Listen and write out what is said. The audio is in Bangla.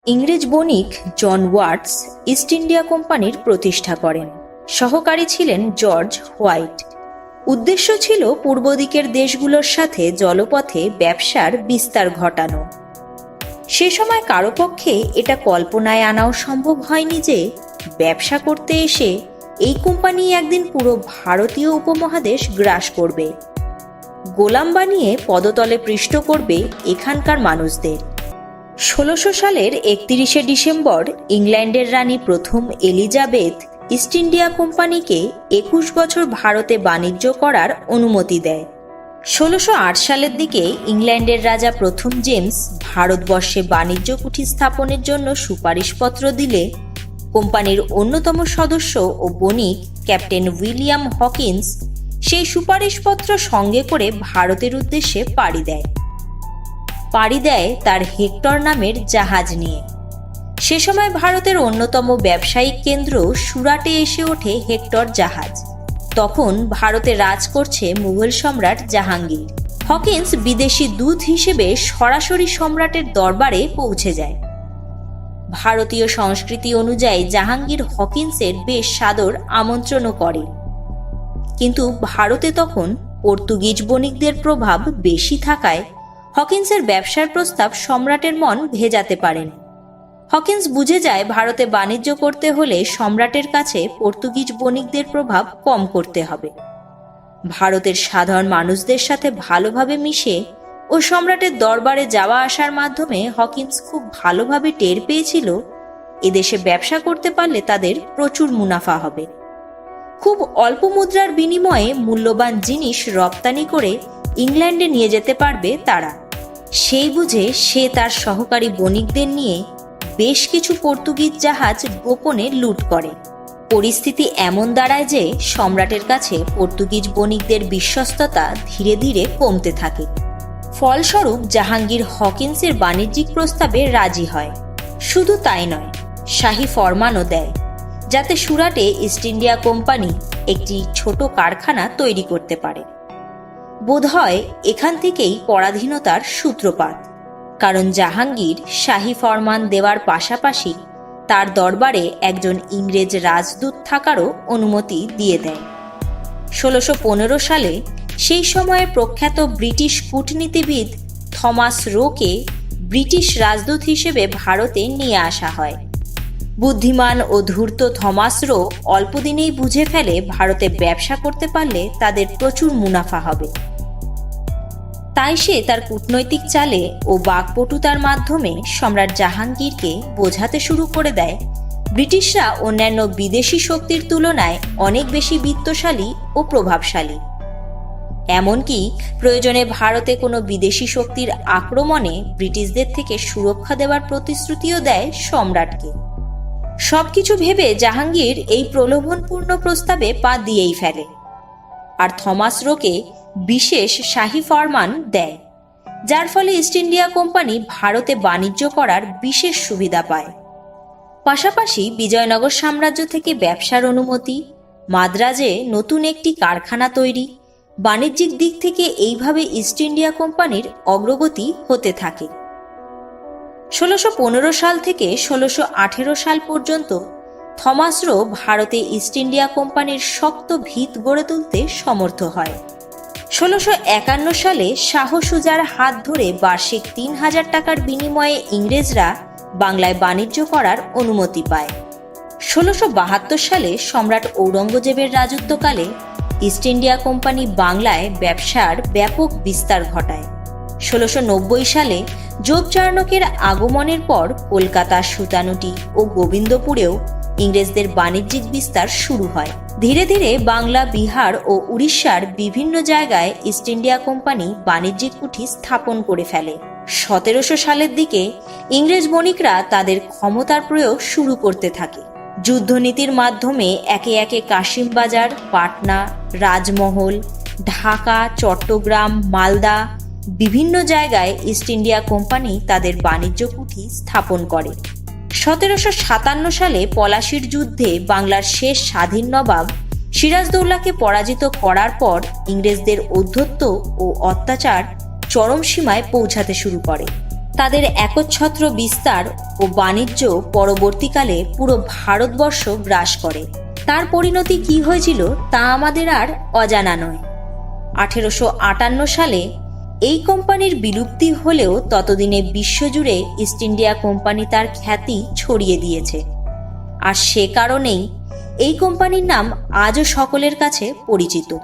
ইংরেজ বণিক জন ওয়াটস ইস্ট ইন্ডিয়া কোম্পানির প্রতিষ্ঠা করেন। সহকারী ছিলেন জর্জ হোয়াইট। উদ্দেশ্য ছিল পূর্ব দিকের দেশগুলোর সাথে জলপথে ব্যবসার বিস্তার ঘটানো। সে সময় কারো পক্ষে এটা কল্পনায় আনাও সম্ভব হয়নি যে ব্যবসা করতে এসে এই কোম্পানি একদিন পুরো ভারতীয় উপমহাদেশ গ্রাস করবে, গোলাম বানিয়ে পদতলে পৃষ্ঠ করবে এখানকার মানুষদের। 1600 সালের 31শে ডিসেম্বর ইংল্যান্ডের রানী প্রথম এলিজাবেথ ইস্ট ইন্ডিয়া কোম্পানিকে 21 বছর ভারতে বাণিজ্য করার অনুমতি দেয়। 1608 সালের দিকে ইংল্যান্ডের রাজা প্রথম জেমস ভারতবর্ষে বাণিজ্য কুঠি স্থাপনের জন্য সুপারিশপত্র দিলে কোম্পানির অন্যতম সদস্য ও বণিক ক্যাপ্টেন উইলিয়াম হকিন্স সেই সুপারিশপত্র সঙ্গে করে ভারতের উদ্দেশ্যে পাড়ি দেয় তার হেক্টর নামের জাহাজ নিয়ে। সে সময় ভারতের অন্যতম ব্যবসায়িক কেন্দ্র সুরাটে এসে ওঠে হেক্টর জাহাজ। তখন ভারতে রাজ করছে মুঘল সম্রাট জাহাঙ্গীর। হকিন্স বিদেশি দূত হিসেবে সরাসরি সম্রাটের দরবারে পৌঁছে যায়। ভারতীয় সংস্কৃতি অনুযায়ী জাহাঙ্গীর হকিন্সের বেশ সাদর আমন্ত্রণও করে, কিন্তু ভারতে তখন পর্তুগিজ বণিকদের প্রভাব বেশি থাকায় হকিন্সের ব্যবসার প্রস্তাব সম্রাটের মন ভেজাতে পারেন। হকিন্স বুঝে যায় ভারতে বাণিজ্য করতে হলে সম্রাটের কাছে পর্তুগিজ বণিকদের প্রভাব কম করতে হবে। ভারতের সাধারণ মানুষদের সাথে ভালোভাবে মিশে ও সম্রাটের দরবারে যাওয়া আসার মাধ্যমে হকিন্স খুব ভালোভাবে টের পেয়েছিল এদেশে ব্যবসা করতে পারলে তাদের প্রচুর মুনাফা হবে। খুব অল্প মুদ্রার বিনিময়ে মূল্যবান জিনিস রপ্তানি করে ইংল্যান্ডে নিয়ে যেতে পারবে তারা। সেই বুঝে সে তার সহকারী বণিকদের নিয়ে বেশ কিছু পর্তুগিজ জাহাজ গোপনে লুট করে। পরিস্থিতি এমন দাঁড়ায় যে সম্রাটের কাছে পর্তুগিজ বণিকদের বিশ্বস্ততা ধীরে ধীরে কমতে থাকে। ফলস্বরূপ জাহাঙ্গীর হকিন্সের বাণিজ্যিক প্রস্তাবে রাজি হয়। শুধু তাই নয়, শাহী ফরমানও দেয় যাতে সুরাটে ইস্ট ইন্ডিয়া কোম্পানি একটি ছোট কারখানা তৈরি করতে পারে। বোধহয় এখান থেকেই পরাধীনতার সূত্রপাত, কারণ জাহাঙ্গীর শাহী ফরমান দেওয়ার পাশাপাশি তার দরবারে একজন ইংরেজ রাজদূত থাকারও অনুমতি দিয়ে দেয়। 1615 সালে সেই সময়ের প্রখ্যাত ব্রিটিশ কূটনীতিবিদ থমাস রোকে ব্রিটিশ রাজদূত হিসেবে ভারতে নিয়ে আসা হয়। বুদ্ধিমান ও ধূর্ত থমাস রো অল্পদিনেই বুঝে ফেলে ভারতে ব্যবসা করতে পারলে তাদের প্রচুর মুনাফা হবে। তাই সে তার কূটনৈতিক চালে ও বাকপটুতার মাধ্যমে সম্রাট জাহাঙ্গীরকে বোঝাতে শুরু করে দেয় ব্রিটিশরা অন্যান্য বিদেশি শক্তির তুলনায় অনেক বেশি বিত্তশালী ও প্রভাবশালী। এমনকি প্রয়োজনে ভারতে কোনো বিদেশি শক্তির আক্রমণে ব্রিটিশদের থেকে সুরক্ষা দেওয়ার প্রতিশ্রুতিও দেয় সম্রাটকে। সবকিছু ভেবে জাহাঙ্গীর এই প্রলোভনপূর্ণ প্রস্তাবে পা দিয়েই ফেলে, আর থমাস রোকে বিশেষ শাহী ফরমান দেয়, যার ফলে ইস্ট ইন্ডিয়া কোম্পানি ভারতে বাণিজ্য করার বিশেষ সুবিধা পায়। পাশাপাশি বিজয়নগর সাম্রাজ্য থেকে ব্যবসার অনুমতি, মাদ্রাজে নতুন একটি কারখানা তৈরি, বাণিজ্যিক দিক থেকে এইভাবে ইস্ট ইন্ডিয়া কোম্পানির অগ্রগতি হতে থাকে। 1615 সাল থেকে 1618 সাল পর্যন্ত থমাস রো ভারতে ইস্ট ইন্ডিয়া কোম্পানির শক্ত ভিত গড়ে তুলতে সমর্থ হয়। 1651 সালে শাহ সুজার হাত ধরে বার্ষিক 3000 টাকার বিনিময়ে ইংরেজরা বাংলায় বাণিজ্য করার অনুমতি পায়। 1672 সালে সম্রাট ঔরঙ্গজেবের রাজত্বকালে ইস্ট ইন্ডিয়া কোম্পানি বাংলায় ব্যবসার ব্যাপক বিস্তার ঘটায়। 1690 সালে যোগচার্ণকের আগমনের পর কলকাতা, সুতানুটি ও গোবিন্দপুরেও ইংরেজদের বাণিজ্যিক বিস্তার শুরু হয়। ধীরে ধীরে বাংলা, বিহার ও উড়িষ্যার বিভিন্ন জায়গায় ইস্ট ইন্ডিয়া কোম্পানি বাণিজ্যিক কুঠি স্থাপন করে ফেলে। 1700 সালের দিকে ইংরেজ বণিকরা তাদের ক্ষমতার প্রয়োগ শুরু করতে থাকে। যুদ্ধনীতির মাধ্যমে একে একে কাশিমবাজার, পাটনা, রাজমহল, ঢাকা, চট্টগ্রাম, মালদা বিভিন্ন জায়গায় ইস্ট ইন্ডিয়া কোম্পানি তাদের বাণিজ্য কুঠি স্থাপন করে। 1757 সালে পলাশির যুদ্ধে বাংলার শেষ স্বাধীন নবাব সিরাজদৌল্লাকে পরাজিত করার পর ইংরেজদের ঔদ্ধত্য ও অত্যাচার চরম সীমায় পৌঁছাতে শুরু করে। তাদের একচ্ছত্র বিস্তার ও বাণিজ্য পরবর্তীকালে পুরো ভারতবর্ষ গ্রাস করে। তার পরিণতি কি হয়েছিল তা আমাদের আর অজানা নয়। 1858 সালে এই কোম্পানির বিলুপ্তি হলেও ততদিনে বিশ্বজুড়ে ইস্ট ইন্ডিয়া কোম্পানি তার খ্যাতি ছড়িয়ে দিয়েছে। আর সে কারণেই এই কোম্পানির নাম আজও সকলের কাছে পরিচিত।